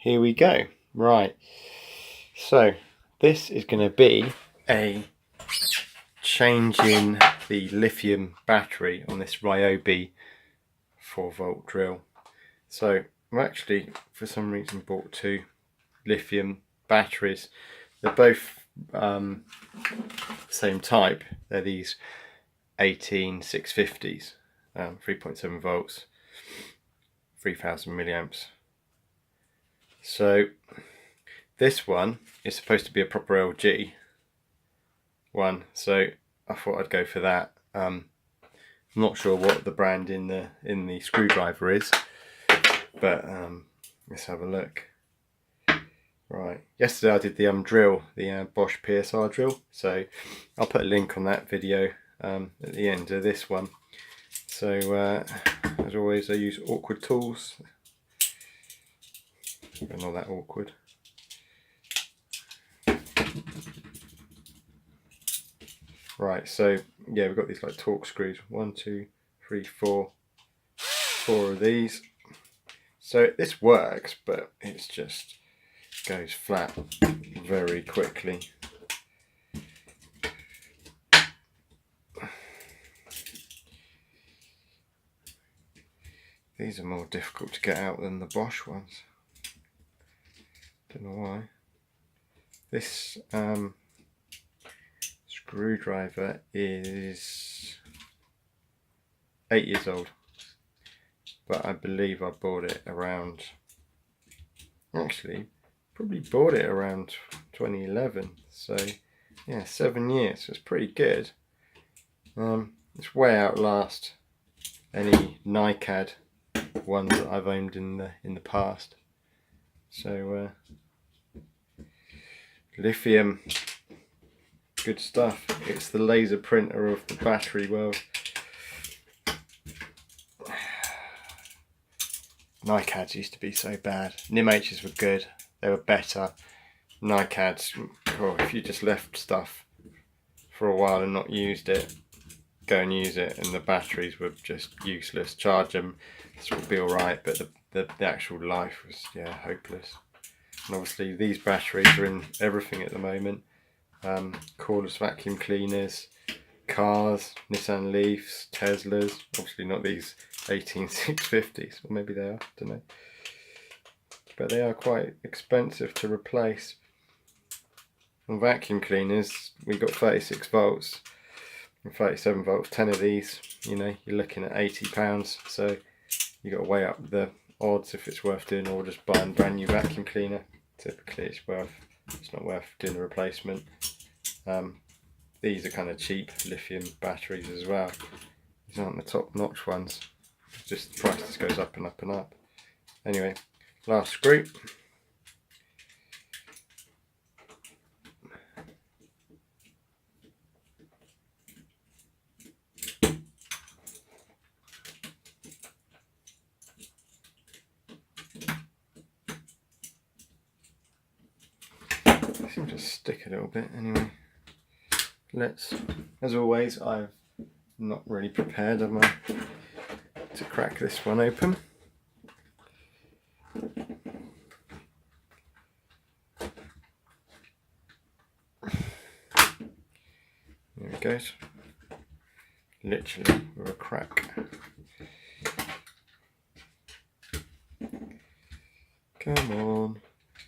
here we go. Right, so this is going to be a change in the lithium battery on this Ryobi 4-volt drill. So I've actually for some reason bought two lithium batteries. They're both same type. They're these 18650s, 3.7 volts, 3000 milliamps. So this one is supposed to be a proper LG one, so I thought I'd go for that. I'm not sure what the brand in the screwdriver is, but let's have a look. Right, yesterday I did the drill, the Bosch PSR drill, so I'll put a link on that video at the end of this one. So as always, I use awkward tools. They're not that awkward. Right, so yeah, we've got these like torque screws. 1, 2, 3, 4. 4 of these. So this works, but it's just goes flat very quickly. These are more difficult to get out than the Bosch ones. Don't know why. This screwdriver is 8 years old, but I believe I bought it around, actually probably bought it around 2011, so yeah, 7 years. So it's pretty good. It's way outlast any NiCad ones that I've owned in the past. So lithium, good stuff. It's the laser printer of the battery world. NiCads used to be so bad. NIMHs were good. They were better. NiCads, oh, if you just left stuff for a while and not used it, go and use it, and the batteries were just useless. Charge them, this would be alright, but the actual life was, yeah, hopeless. And obviously these batteries are in everything at the moment. Cordless vacuum cleaners, cars, Nissan Leafs, Teslas, obviously not these 18650s, or maybe they are, I don't know. But they are quite expensive to replace. On vacuum cleaners, we got 36 volts and 37 volts, 10 of these, you know, you're looking at £80, so you got to weigh up the odds if it's worth doing, or just buying a brand new vacuum cleaner. Typically it's not worth doing a replacement. These are kind of cheap lithium batteries as well. These aren't the top notch ones, just the price just goes up and up and up. Anyway, last screw. They seem to stick a little bit anyway. Let's, as always, I'm not really prepared, am I, to crack this one open. There it goes. Literally with a crack. Come on,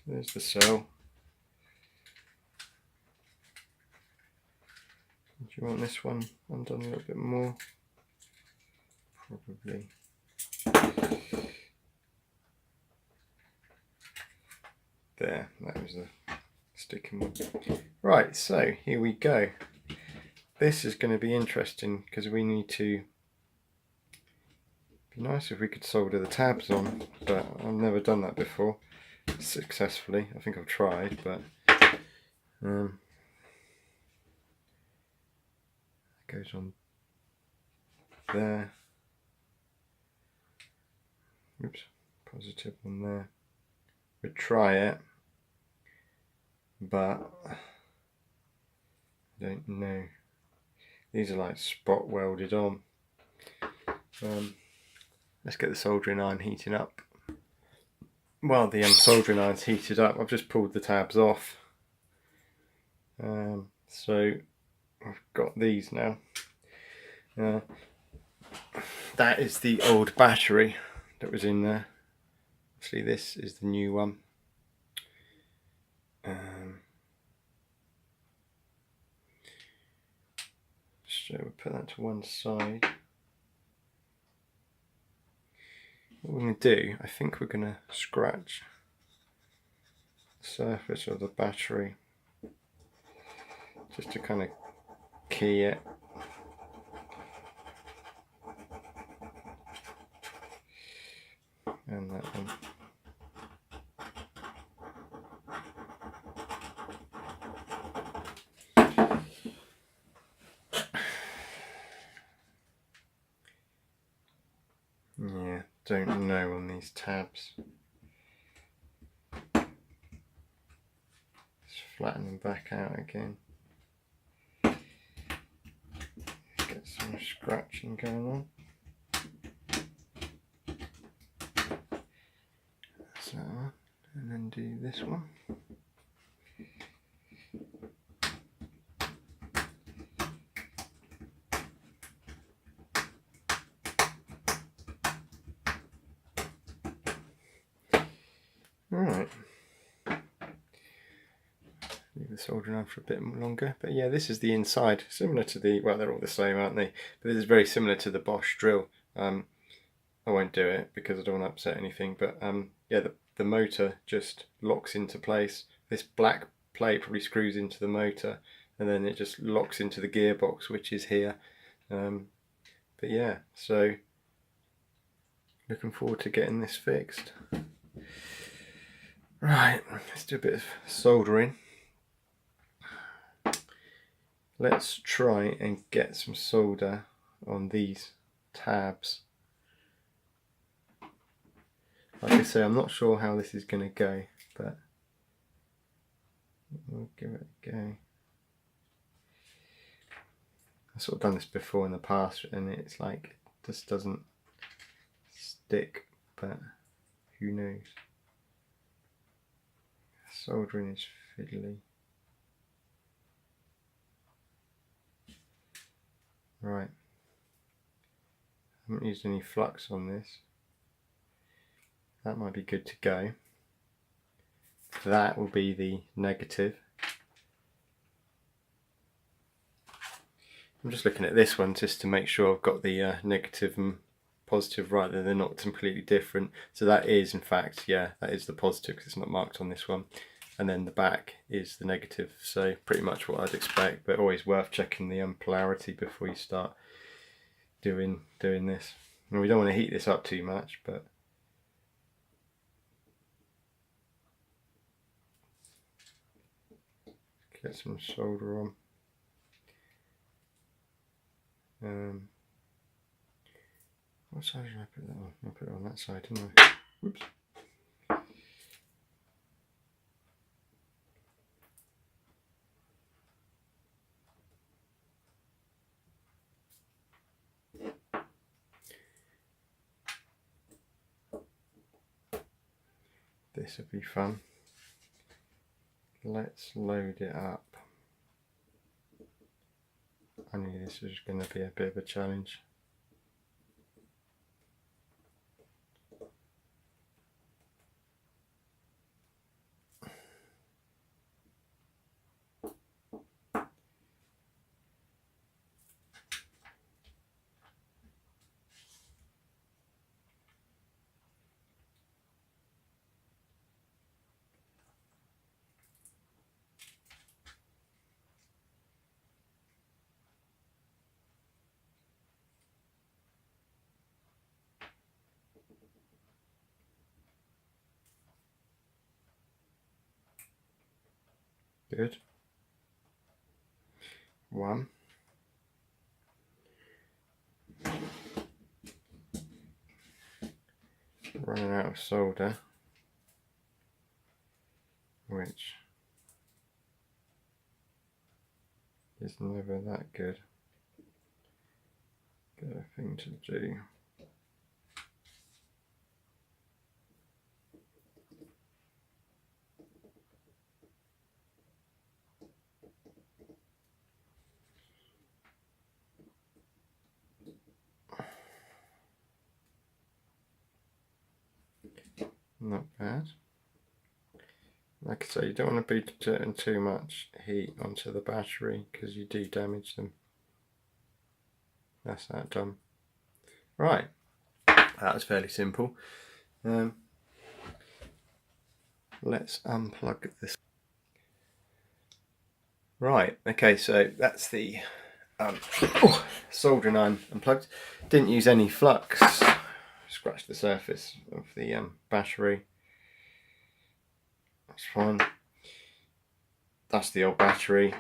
there's the cell. Do you want this one undone a little bit more? Probably. There, that was the sticking one. Right, so here we go. This is going to be interesting because we need to. Be nice if we could solder the tabs on, but I've never done that before successfully. I think I've tried, but goes on there. Oops, positive on there. We'd try it, but I don't know. These are like spot welded on. Let's get the soldering iron heating up. while the soldering iron's heated up, I've just pulled the tabs off. So I've got these now. That is the old battery that was in there. Actually, this is the new one. So we'll put that to one side. What we're going to do, I think we're going to scratch the surface of the battery just to kind of key it. And that one. Yeah, don't know on these tabs. Just flatten them back out again. Get some scratching going on. That's that one. And then do this one. Alright. Leave the soldering on for a bit longer. But yeah, this is the inside. Similar to the, well, they're all the same, aren't they? But this is very similar to the Bosch drill. I won't do it because I don't want to upset anything. But yeah, the motor just locks into place. This black plate probably screws into the motor, and then it just locks into the gearbox, which is here. But yeah, so looking forward to getting this fixed. Right, let's do a bit of soldering. Let's try and get some solder on these tabs. Like I say, I'm not sure how this is going to go, but we'll give it a go. I've sort of done this before in the past and it's like, it just doesn't stick, but who knows. Soldering is fiddly. Right. I haven't used any flux on this. That might be good to go. That will be the negative. I'm just looking at this one just to make sure I've got the negative and positive right, that they're not completely different. So that is, in fact, yeah, that is the positive because it's not marked on this one. And then the back is the negative. So pretty much what I'd expect, but always worth checking the polarity before you start doing this. And we don't want to heat this up too much, but get some solder on. What side did I put that on? I put it on that side, didn't I? Whoops. This would be fun. Let's load it up. I knew this was going to be a bit of a challenge. Good. One. Running out of solder, which is never that good. Got a thing to do. Not bad. Like I say, you don't want to be putting too much heat onto the battery because you do damage them. That's that done. Right, that was fairly simple. Let's unplug this. Right, okay, so that's the soldering iron unplugged. Didn't use any flux. Scratched the surface of the battery. That's fine. That's the old battery.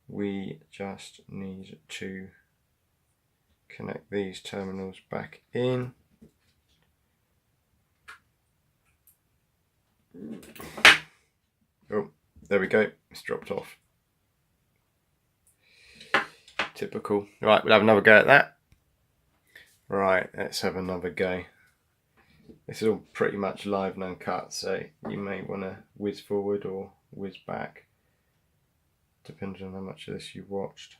We just need to connect these terminals back in. Oh, there we go. It's dropped off. Typical. Right, we'll have another go at that. Right, let's have another go. This is all pretty much live and uncut, so you may want to whiz forward or whiz back, depending on how much of this you watched.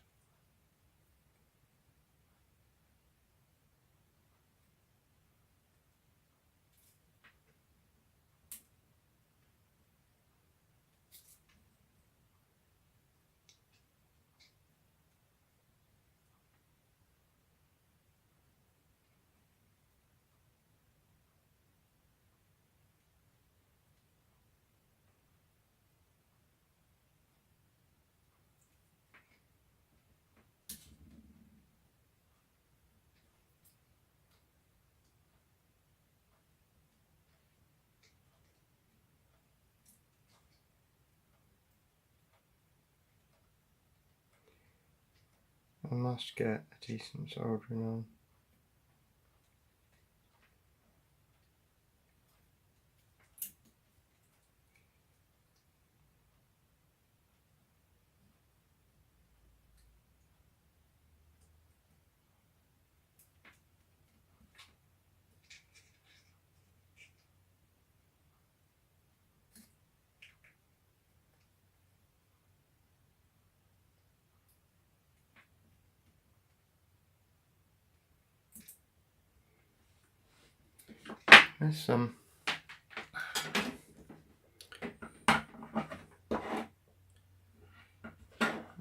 I must get a decent soldering on.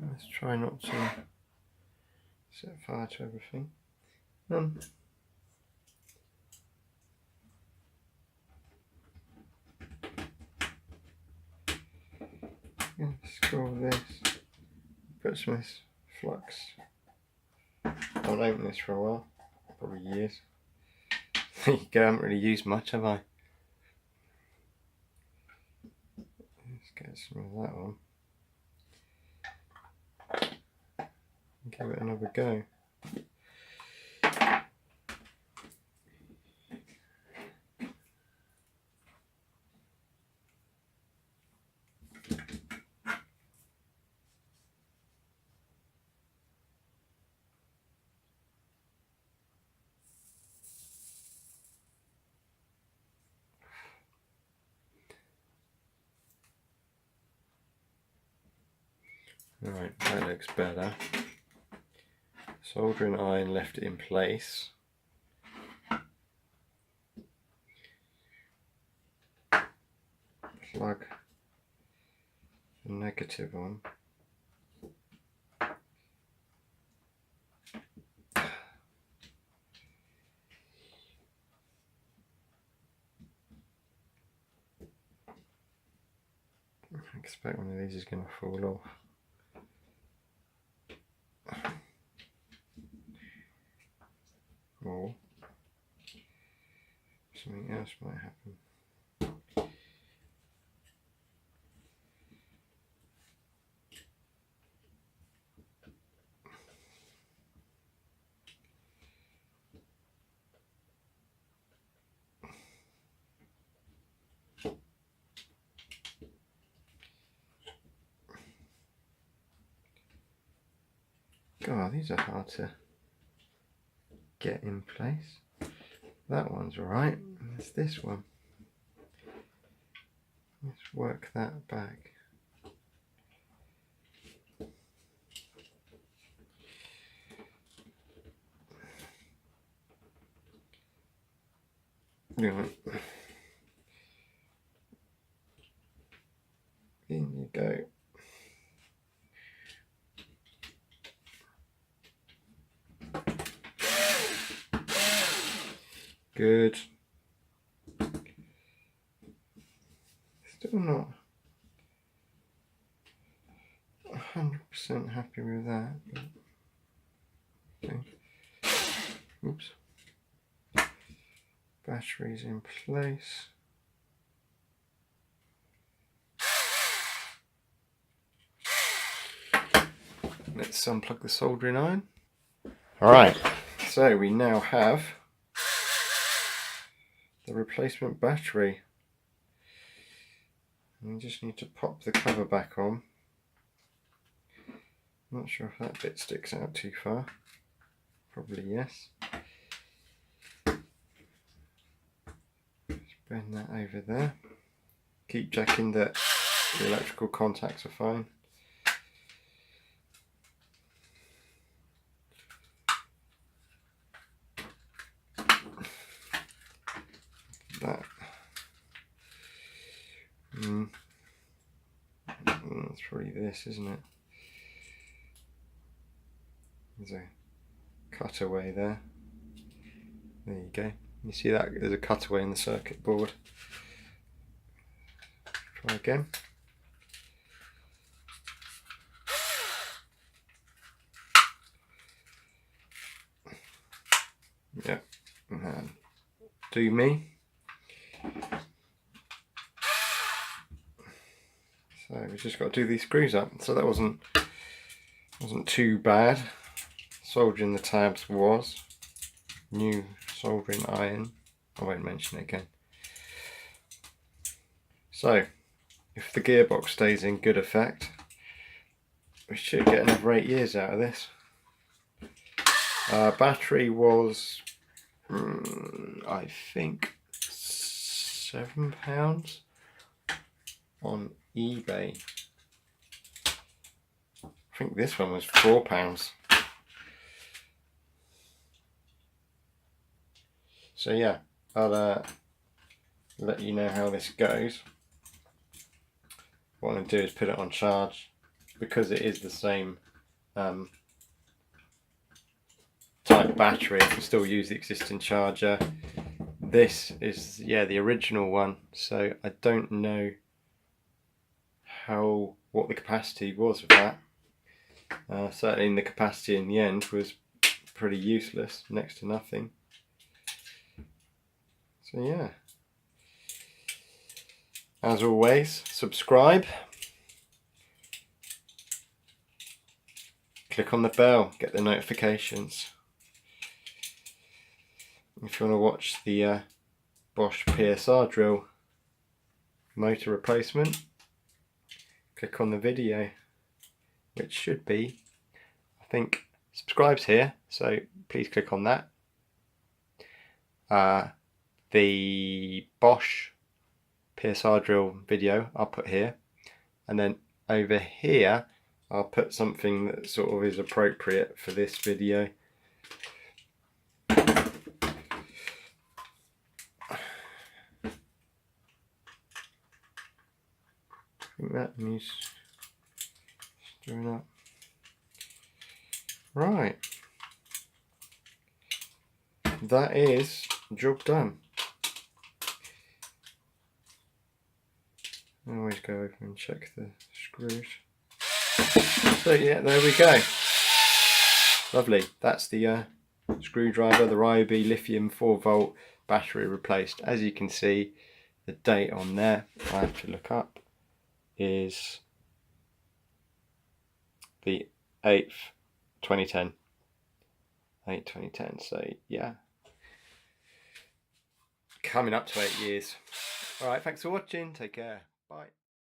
Let's try not to set fire to everything. Scroll this, put some of this flux. I haven't opened this for a while, probably years. There you go, I haven't really used much, have I? Let's get some of that on. Give it another go. Right, that looks better. Soldering iron left in place. Plug the negative on. I expect one of these is going to fall off. Or something else might happen. God, these are hard to get in place. That one's right. It's this one. Let's work that back. Right. In you go. Good. Still not 100% happy with that. Okay. Oops. Batteries in place. Let's unplug the soldering iron. Alright, so we now have the replacement battery. We just need to pop the cover back on. Not sure if that bit sticks out too far. Probably yes. Just bend that over there. Keep checking that the electrical contacts are fine. That. That's probably this, isn't it? There's a cutaway there. There you go. You see that? There's a cutaway in the circuit board. Try again. Yeah. And do me. So we've just got to do these screws up. So that wasn't too bad. Soldering the tabs was. New soldering iron. I won't mention it again. So if the gearbox stays in good effect, we should get another 8 years out of this. Battery was I think £7 on eBay. I think this one was £4. So yeah, I'll let you know how this goes. What I'm going to do is put it on charge, because it is the same type battery. I can still use the existing charger. This is, yeah, the original one, so I don't know what the capacity was of that. Certainly the capacity in the end was pretty useless, next to nothing. So yeah, as always, subscribe, click on the bell, get the notifications. If you want to watch the Bosch PSR drill motor replacement, click on the video, which should be, I think, subscribes here, so please click on that. The Bosch PSR drill video I'll put here, and then over here I'll put something that sort of is appropriate for this video. I think that needs doing up. Right, that is job done. I always go over and check the screws. So yeah, there we go. Lovely. That's the screwdriver, the Ryobi lithium 4-volt battery replaced. As you can see, the date on there, I have to look up, is the 8th, 2010. 8 2010. So yeah, coming up to 8 years. Alright, thanks for watching. Take care. Bye.